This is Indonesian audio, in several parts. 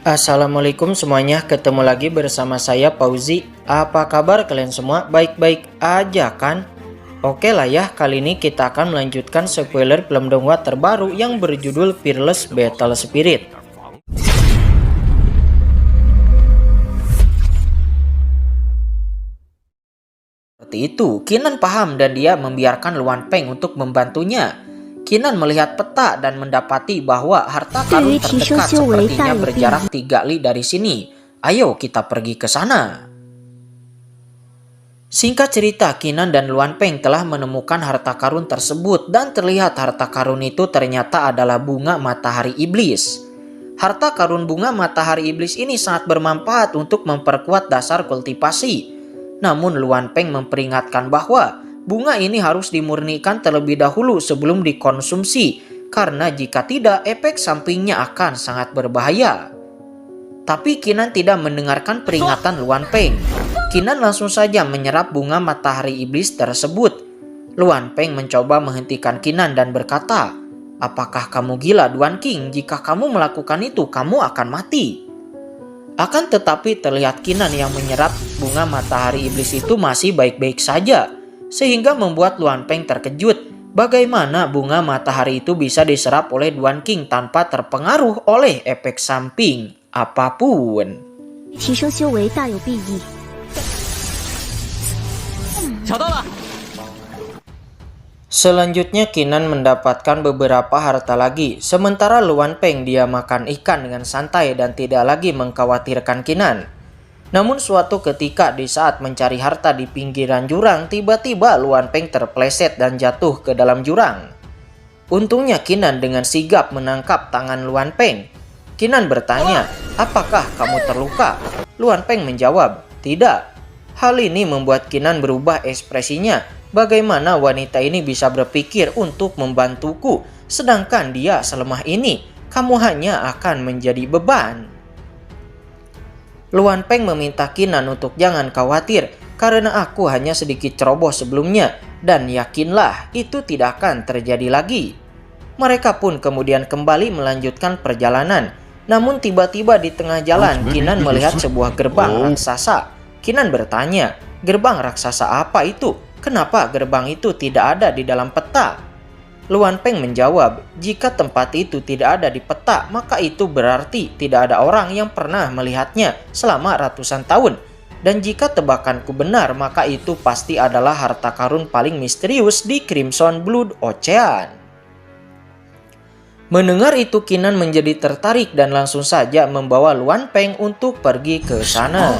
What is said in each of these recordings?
Assalamualaikum semuanya, ketemu lagi bersama saya Pauzi. Apa kabar kalian semua? Baik-baik aja kan? Oke lah ya, kali ini kita akan melanjutkan spoiler film donghua terbaru yang berjudul Fearless Battle Spirit. Seperti itu, Kinan paham dan dia membiarkan Luan Peng untuk membantunya. Kinan melihat peta dan mendapati bahwa harta karun terdekat sepertinya berjarak 3 li dari sini. Ayo kita pergi ke sana. Singkat cerita, Kinan dan Luan Peng telah menemukan harta karun tersebut dan terlihat harta karun itu ternyata adalah bunga matahari iblis. Harta karun bunga matahari iblis ini sangat bermanfaat untuk memperkuat dasar kultivasi. Namun Luan Peng memperingatkan bahwa bunga ini harus dimurnikan terlebih dahulu sebelum dikonsumsi, karena jika tidak efek sampingnya akan sangat berbahaya. Tapi Kinan tidak mendengarkan peringatan Luan Peng. Kinan langsung saja menyerap bunga matahari iblis tersebut. Luan Peng mencoba menghentikan Kinan dan berkata, "Apakah kamu gila, Duan King? Jika kamu melakukan itu, kamu akan mati." Akan tetapi terlihat Kinan yang menyerap bunga matahari iblis itu masih baik-baik saja, sehingga membuat Luan Peng terkejut bagaimana bunga matahari itu bisa diserap oleh Duan King tanpa terpengaruh oleh efek samping apapun. Selanjutnya Kinan mendapatkan beberapa harta lagi, sementara Luan Peng dia makan ikan dengan santai dan tidak lagi mengkhawatirkan Kinan. Namun suatu ketika di saat mencari harta di pinggiran jurang, tiba-tiba Luan Peng terpleset dan jatuh ke dalam jurang. Untungnya Kinan dengan sigap menangkap tangan Luan Peng. Kinan bertanya, "Apakah kamu terluka?" Luan Peng menjawab, "Tidak." Hal ini membuat Kinan berubah ekspresinya. Bagaimana wanita ini bisa berpikir untuk membantuku, sedangkan dia selemah ini? Kamu hanya akan menjadi beban. Luan Peng meminta Kinan untuk jangan khawatir karena aku hanya sedikit ceroboh sebelumnya dan yakinlah itu tidak akan terjadi lagi. Mereka pun kemudian kembali melanjutkan perjalanan. Namun tiba-tiba di tengah jalan Kinan melihat sebuah gerbang raksasa. Kinan bertanya, "Gerbang raksasa apa itu? Kenapa gerbang itu tidak ada di dalam peta?" Luan Peng menjawab, "Jika tempat itu tidak ada di peta, maka itu berarti tidak ada orang yang pernah melihatnya selama ratusan tahun. Dan jika tebakanku benar, maka itu pasti adalah harta karun paling misterius di Crimson Blood Ocean." Mendengar itu Kinan menjadi tertarik dan langsung saja membawa Luan Peng untuk pergi ke sana.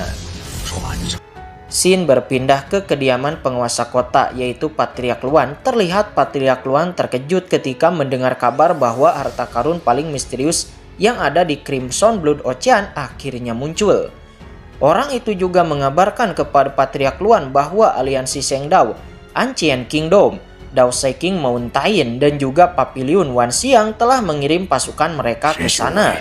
Scene berpindah ke kediaman penguasa kota, yaitu Patriark Luan. Terlihat Patriark Luan terkejut ketika mendengar kabar bahwa harta karun paling misterius yang ada di Crimson Blood Ocean akhirnya muncul. Orang itu juga mengabarkan kepada Patriark Luan bahwa aliansi Shengdao, Ancient Kingdom, Dao Shaking Mountain, dan juga Papiliun Wanxiang telah mengirim pasukan mereka ke sana.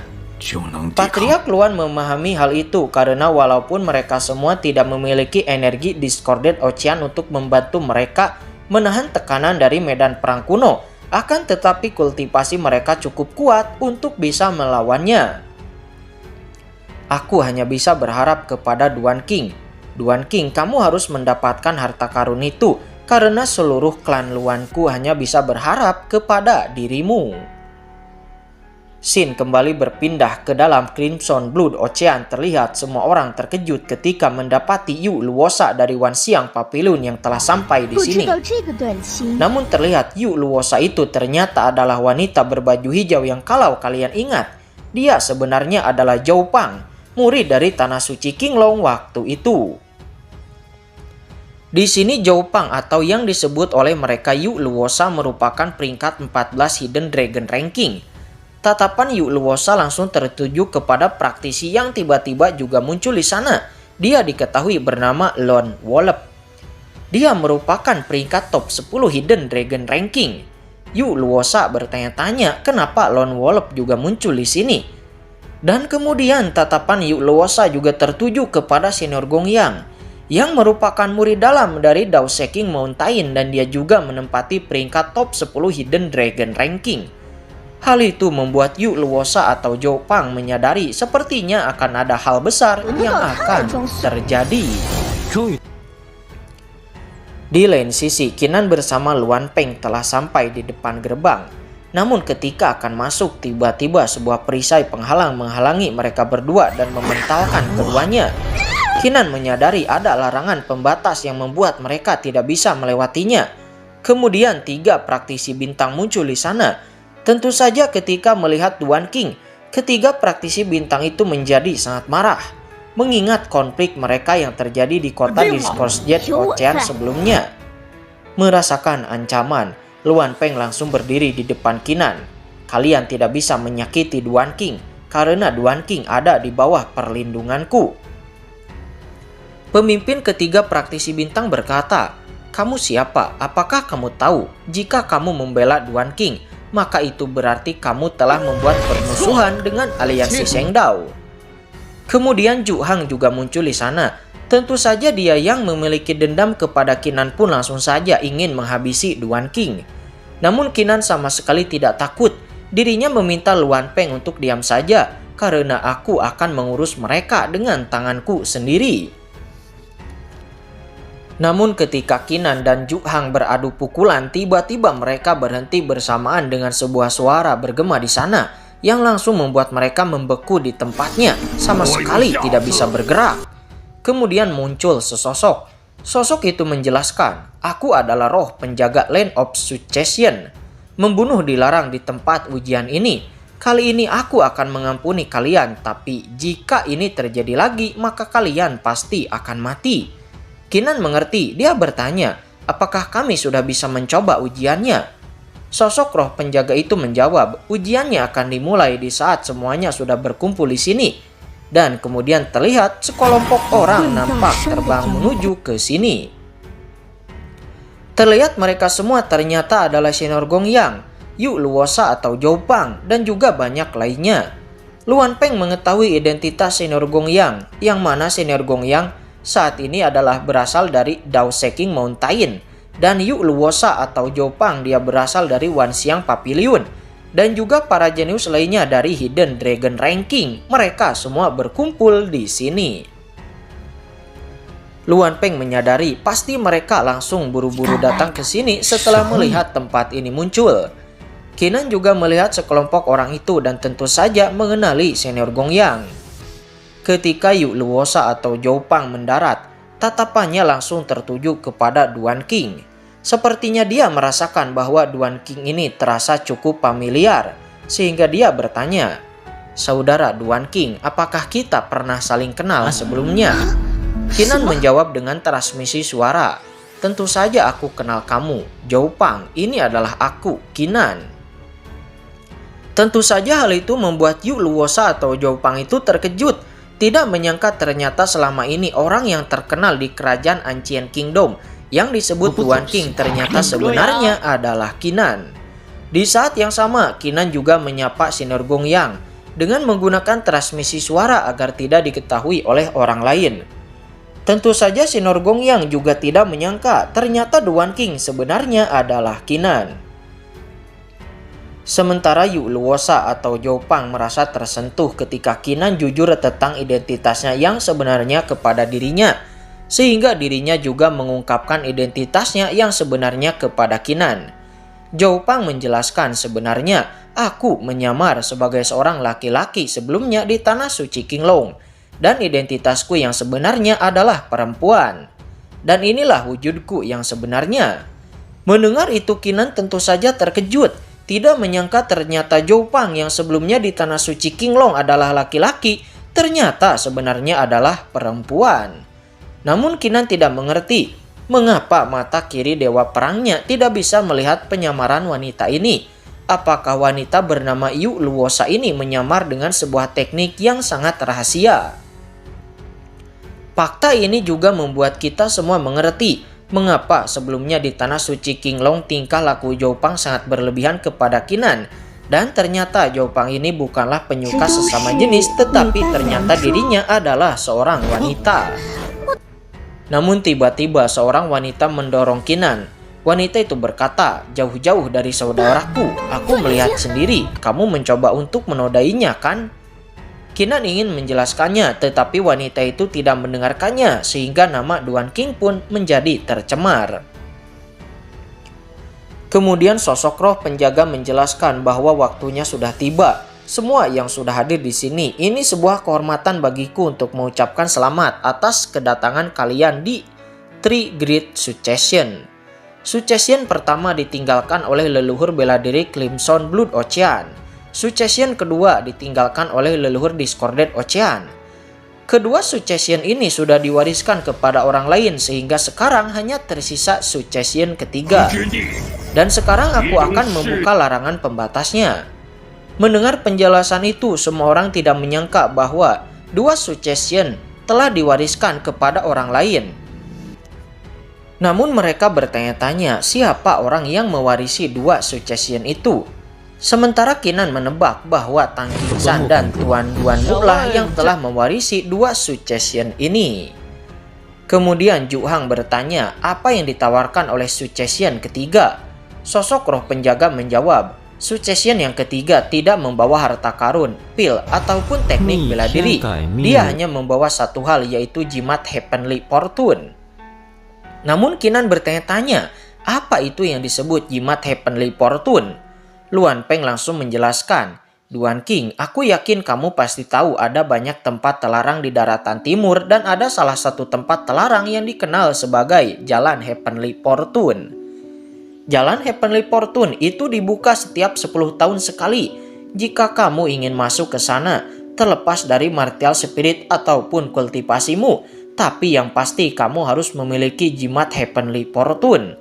Patriark Luan memahami hal itu karena walaupun mereka semua tidak memiliki energi Discorded Ocean untuk membantu mereka menahan tekanan dari medan perang kuno, akan tetapi kultivasi mereka cukup kuat untuk bisa melawannya. Aku hanya bisa berharap kepada Duan King. Duan King, kamu harus mendapatkan harta karun itu karena seluruh klan Luanku hanya bisa berharap kepada dirimu. Scene kembali berpindah ke dalam Crimson Blood Ocean. Terlihat semua orang terkejut ketika mendapati Yu Luosa dari Wanxiang Papiliun yang telah sampai di sini. Namun terlihat Yu Luosa itu ternyata adalah wanita berbaju hijau yang kalau kalian ingat, dia sebenarnya adalah Zhou Pang, murid dari Tanah Suci Qinglong waktu itu. Di sini Zhou Pang atau yang disebut oleh mereka Yu Luosa merupakan peringkat 14 Hidden Dragon Ranking. Tatapan Yu Luosa langsung tertuju kepada praktisi yang tiba-tiba juga muncul di sana. Dia diketahui bernama Lone Wolf. Dia merupakan peringkat top 10 Hidden Dragon Ranking. Yu Luosa bertanya-tanya kenapa Lone Wolf juga muncul di sini. Dan kemudian tatapan Yu Luosa juga tertuju kepada Senior Gong Yang merupakan murid dalam dari Dao Shaking Mountain dan dia juga menempati peringkat top 10 Hidden Dragon Ranking. Hal itu membuat Yu Luosa atau Zhou Pang menyadari sepertinya akan ada hal besar yang akan terjadi. Di lain sisi, Qinan bersama Luan Peng telah sampai di depan gerbang. Namun ketika akan masuk, tiba-tiba sebuah perisai penghalang menghalangi mereka berdua dan mementalkan keduanya. Qinan menyadari ada larangan pembatas yang membuat mereka tidak bisa melewatinya. Kemudian 3 praktisi bintang muncul di sana. Tentu saja ketika melihat Duan Qing, ketiga praktisi bintang itu menjadi sangat marah. Mengingat konflik mereka yang terjadi di kota Discourse Jet Ocean sebelumnya. Merasakan ancaman, Luan Peng langsung berdiri di depan Qinan. Kalian tidak bisa menyakiti Duan Qing, karena Duan Qing ada di bawah perlindunganku. Pemimpin ketiga praktisi bintang berkata, "Kamu siapa? Apakah kamu tahu jika kamu membela Duan Qing, maka itu berarti kamu telah membuat permusuhan dengan aliansi Shengdao." Kemudian Zhu Hang juga muncul di sana. Tentu saja dia yang memiliki dendam kepada Qinan pun langsung saja ingin menghabisi Duan Qing. Namun Qinan sama sekali tidak takut. Dirinya meminta Luan Peng untuk diam saja, karena aku akan mengurus mereka dengan tanganku sendiri. Namun ketika Qinan dan Zhu Hang beradu pukulan, tiba-tiba mereka berhenti bersamaan dengan sebuah suara bergema di sana yang langsung membuat mereka membeku di tempatnya, sama sekali tidak bisa bergerak. Kemudian muncul sesosok. Sosok itu menjelaskan, "Aku adalah roh penjaga Land of Succession. Membunuh dilarang di tempat ujian ini. Kali ini aku akan mengampuni kalian, tapi jika ini terjadi lagi, maka kalian pasti akan mati." Qinan mengerti. Dia bertanya, "Apakah kami sudah bisa mencoba ujiannya?" Sosok roh penjaga itu menjawab, "Ujiannya akan dimulai di saat semuanya sudah berkumpul di sini." Dan kemudian terlihat sekelompok orang nampak terbang menuju ke sini. Terlihat mereka semua ternyata adalah Senior Gong Yang, Yu Luosa atau Zhou Pang, dan juga banyak lainnya. Luan Peng mengetahui identitas Senior Gong Yang, yang mana Senior Gong Yang saat ini adalah berasal dari Dao Seking Mountain, dan Yu Luosa atau Zhou Pang dia berasal dari Wanxiang Pavilion, dan juga para jenius lainnya dari Hidden Dragon Ranking. Mereka semua berkumpul di sini. Luan Peng menyadari pasti mereka langsung buru-buru datang ke sini setelah melihat tempat ini muncul. Qinan juga melihat sekelompok orang itu dan tentu saja mengenali Senior Gong Yang. Ketika Yu Luosa atau Zhou Pang mendarat, tatapannya langsung tertuju kepada Duan Qing. Sepertinya dia merasakan bahwa Duan Qing ini terasa cukup familiar, sehingga dia bertanya, "Saudara Duan Qing, apakah kita pernah saling kenal sebelumnya?" Qinan menjawab dengan transmisi suara, "Tentu saja aku kenal kamu, Zhou Pang. Ini adalah aku, Qinan." Tentu saja hal itu membuat Yu Luosa atau Zhou Pang itu terkejut. Tidak menyangka ternyata selama ini orang yang terkenal di kerajaan Ancient Kingdom yang disebut Duan Qing ternyata sebenarnya adalah Qinan. Di saat yang sama, Qinan juga menyapa Senior Gong Yang dengan menggunakan transmisi suara agar tidak diketahui oleh orang lain. Tentu saja Senior Gong Yang juga tidak menyangka ternyata Duan Qing sebenarnya adalah Qinan. Sementara Yu Luosa atau Zhou Pang merasa tersentuh ketika Qinan jujur tentang identitasnya yang sebenarnya kepada dirinya, sehingga dirinya juga mengungkapkan identitasnya yang sebenarnya kepada Qinan. Zhou Pang menjelaskan, "Sebenarnya aku menyamar sebagai seorang laki-laki sebelumnya di Tanah Suci Qinglong, dan identitasku yang sebenarnya adalah perempuan. Dan inilah wujudku yang sebenarnya." Mendengar itu Qinan tentu saja terkejut, tidak menyangka ternyata Zhou Pang yang sebelumnya di Tanah Suci Qinglong adalah laki-laki, ternyata sebenarnya adalah perempuan. Namun Qinan tidak mengerti mengapa mata kiri dewa perangnya tidak bisa melihat penyamaran wanita ini. Apakah wanita bernama Yu Luosa ini menyamar dengan sebuah teknik yang sangat rahasia? Fakta ini juga membuat kita semua mengerti mengapa sebelumnya di Tanah Suci Qinglong tingkah laku Zhou Pang sangat berlebihan kepada Qinan. Dan ternyata Zhou Pang ini bukanlah penyuka sesama jenis, tetapi ternyata dirinya adalah seorang wanita. Namun tiba-tiba seorang wanita mendorong Qinan. Wanita itu berkata, "Jauh-jauh dari saudaraku, aku melihat sendiri, kamu mencoba untuk menodainya kan?" Kinan ingin menjelaskannya, tetapi wanita itu tidak mendengarkannya, sehingga nama Duan King pun menjadi tercemar. Kemudian sosok roh penjaga menjelaskan bahwa waktunya sudah tiba. Semua yang sudah hadir di sini, ini sebuah kehormatan bagiku untuk mengucapkan selamat atas kedatangan kalian di Three Great Succession. Succession pertama ditinggalkan oleh leluhur bela diri Crimson Blood Ocean. Succession kedua ditinggalkan oleh leluhur Discorded Ocean. Kedua succession ini sudah diwariskan kepada orang lain sehingga sekarang hanya tersisa succession ketiga. Dan sekarang aku akan membuka larangan pembatasnya. Mendengar penjelasan itu, semua orang tidak menyangka bahwa dua succession telah diwariskan kepada orang lain. Namun mereka bertanya-tanya siapa orang yang mewarisi dua succession itu. Sementara Kinan menebak bahwa Tang Qingxan dan Tuan Duan Mu lah yang telah mewarisi dua succession ini. Kemudian Ju Hang bertanya apa yang ditawarkan oleh succession ketiga. Sosok roh penjaga menjawab, succession yang ketiga tidak membawa harta karun, pil, ataupun teknik bela diri. Dia hanya membawa satu hal, yaitu jimat Heavenly Fortune. Namun Kinan bertanya-tanya, apa itu yang disebut jimat Heavenly Fortune? Luan Peng langsung menjelaskan, Duan King, aku yakin kamu pasti tahu ada banyak tempat terlarang di daratan timur dan ada salah satu tempat terlarang yang dikenal sebagai Jalan Heavenly Fortune. Jalan Heavenly Fortune itu dibuka setiap 10 tahun sekali. Jika kamu ingin masuk ke sana, terlepas dari martial spirit ataupun kultivasimu, tapi yang pasti kamu harus memiliki jimat Heavenly Fortune.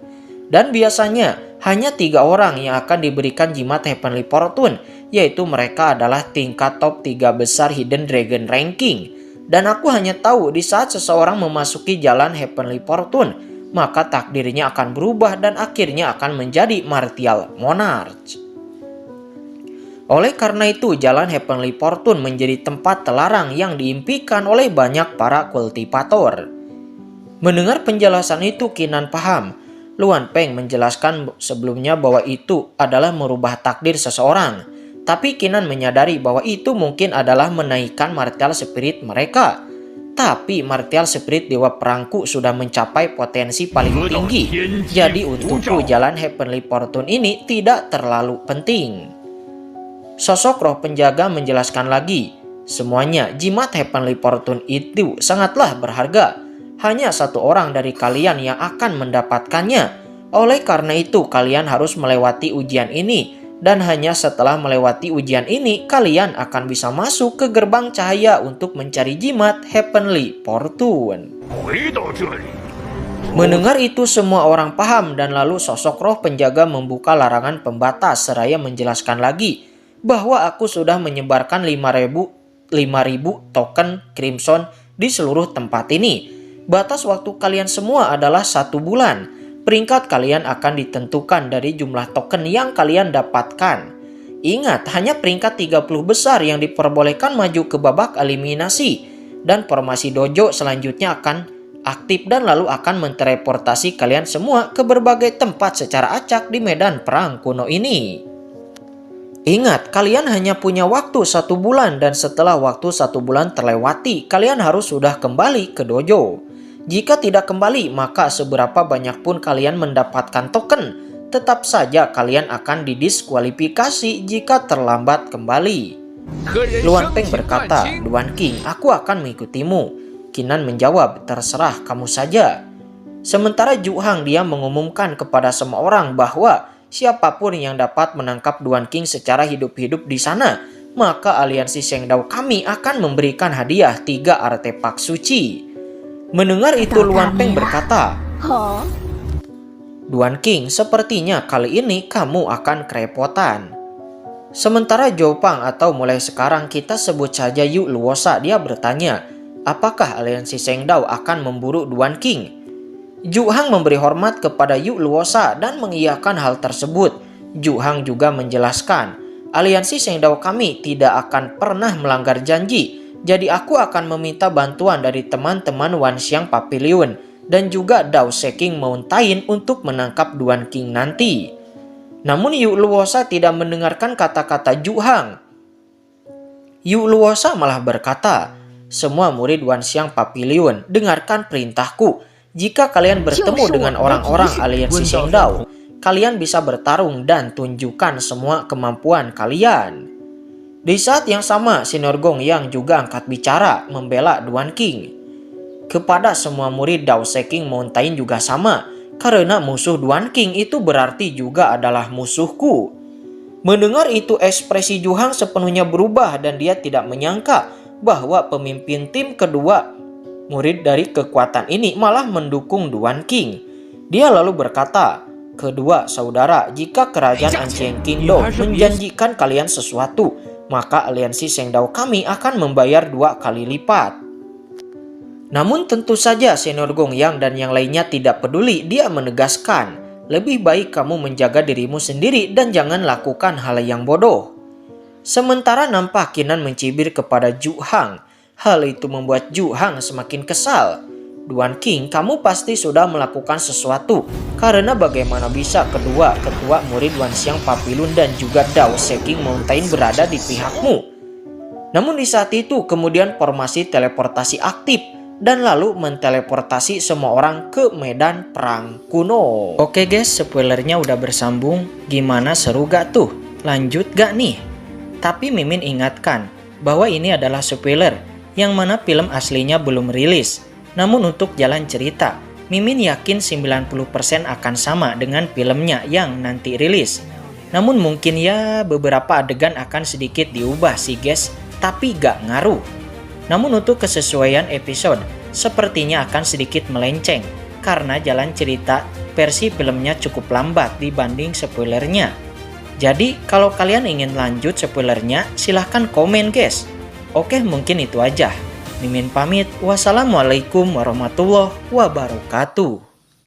Dan biasanya hanya 3 orang yang akan diberikan jimat Heavenly Fortune, yaitu mereka adalah tingkat top 3 besar Hidden Dragon ranking. Dan aku hanya tahu di saat seseorang memasuki jalan Heavenly Fortune, maka takdirnya akan berubah dan akhirnya akan menjadi Martial Monarch. Oleh karena itu, jalan Heavenly Fortune menjadi tempat terlarang yang diimpikan oleh banyak para kultivator. Mendengar penjelasan itu, Kinan paham. Luan Peng menjelaskan sebelumnya bahwa itu adalah merubah takdir seseorang. Tapi Kinan menyadari bahwa itu mungkin adalah menaikkan martial spirit mereka. Tapi martial spirit Dewa Perangku sudah mencapai potensi paling tinggi. Jadi untukku jalan Heavenly Fortune ini tidak terlalu penting. Sosok roh penjaga menjelaskan lagi, semuanya jimat Heavenly Fortune itu sangatlah berharga. Hanya satu orang dari kalian yang akan mendapatkannya. Oleh karena itu kalian harus melewati ujian ini. Dan hanya setelah melewati ujian ini kalian akan bisa masuk ke gerbang cahaya untuk mencari jimat Heavenly Fortune. Mendengar itu semua orang paham dan lalu sosok roh penjaga membuka larangan pembatas seraya menjelaskan lagi bahwa aku sudah menyebarkan 5.000 token Crimson di seluruh tempat ini. Batas waktu kalian semua adalah 1 bulan. Peringkat kalian akan ditentukan dari jumlah token yang kalian dapatkan. Ingat, hanya peringkat 30 besar yang diperbolehkan maju ke babak eliminasi. Dan formasi dojo selanjutnya akan aktif dan lalu akan menteleportasi kalian semua ke berbagai tempat secara acak di medan perang kuno ini. Ingat, kalian hanya punya waktu 1 bulan dan setelah waktu 1 bulan terlewati, kalian harus sudah kembali ke dojo. Jika tidak kembali, maka seberapa banyak pun kalian mendapatkan token, tetap saja kalian akan didiskualifikasi jika terlambat kembali. Luan Peng berkata, Duan King, aku akan mengikutimu. Kinan menjawab, terserah kamu saja. Sementara Ju Hang dia mengumumkan kepada semua orang bahwa siapapun yang dapat menangkap Duan King secara hidup-hidup di sana, maka aliansi Shengdao kami akan memberikan hadiah 3 artefak suci. Mendengar itu Luan Peng berkata, Duan King, sepertinya kali ini kamu akan kerepotan. Sementara Jopang atau mulai sekarang kita sebut saja Yu Luosa, dia bertanya, apakah aliansi Shengdao akan memburu Duan King? Ju Hang memberi hormat kepada Yu Luosa dan mengiyakan hal tersebut. Ju Hang juga menjelaskan, aliansi Shengdao kami tidak akan pernah melanggar janji. Jadi aku akan meminta bantuan dari teman-teman Wanxiang Pavilion. dan juga Dao Seking Mountain untuk menangkap Duan Qing nanti. Namun Yu Luosa tidak mendengarkan kata-kata Zhu Hang. Yu Luosa malah berkata, "Semua murid Wanxiang Papiliun, dengarkan perintahku. Jika kalian bertemu dengan orang-orang aliansi Shengdao, kalian bisa bertarung dan tunjukkan semua kemampuan kalian." Di saat yang sama, Senior Gong Yang juga angkat bicara membela Duan Qing. Kepada semua murid Dao Seking Mountain juga sama, karena musuh Duan Qing itu berarti juga adalah musuhku. Mendengar itu, ekspresi Zhu Hang sepenuhnya berubah dan dia tidak menyangka bahwa pemimpin tim kedua murid dari kekuatan ini malah mendukung Duan Qing. Dia lalu berkata, "Kedua saudara, jika kerajaan Anqiang Qingdou menjanjikan kalian sesuatu, maka aliansi Shengdao kami akan membayar 2 kali lipat." Namun tentu saja Senior Gong Yang dan yang lainnya tidak peduli. Dia menegaskan, "Lebih baik kamu menjaga dirimu sendiri dan jangan lakukan hal yang bodoh." Sementara nampak Qinan mencibir kepada Zhu Hang. Hal itu membuat Zhu Hang semakin kesal. "Duan Qing, kamu pasti sudah melakukan sesuatu. Karena bagaimana bisa kedua ketua murid Wanxiang Papilun dan juga Dao Seking Mountain berada di pihakmu?" Namun di saat itu kemudian formasi teleportasi aktif dan lalu menteleportasi semua orang ke medan perang kuno. Oke guys, spoilernya udah bersambung. Gimana, seru gak tuh? Lanjut gak nih? Tapi Mimin ingatkan bahwa ini adalah spoiler yang mana film aslinya belum rilis. Namun untuk jalan cerita, Mimin yakin 90% akan sama dengan filmnya yang nanti rilis. Namun mungkin ya beberapa adegan akan sedikit diubah sih guys, tapi gak ngaruh. Namun untuk kesesuaian episode, sepertinya akan sedikit melenceng karena jalan cerita versi filmnya cukup lambat dibanding spoilernya. Jadi kalau kalian ingin lanjut spoilernya, silahkan komen guys. Oke, mungkin itu aja. Mimin pamit. Wassalamualaikum warahmatullahi wabarakatuh.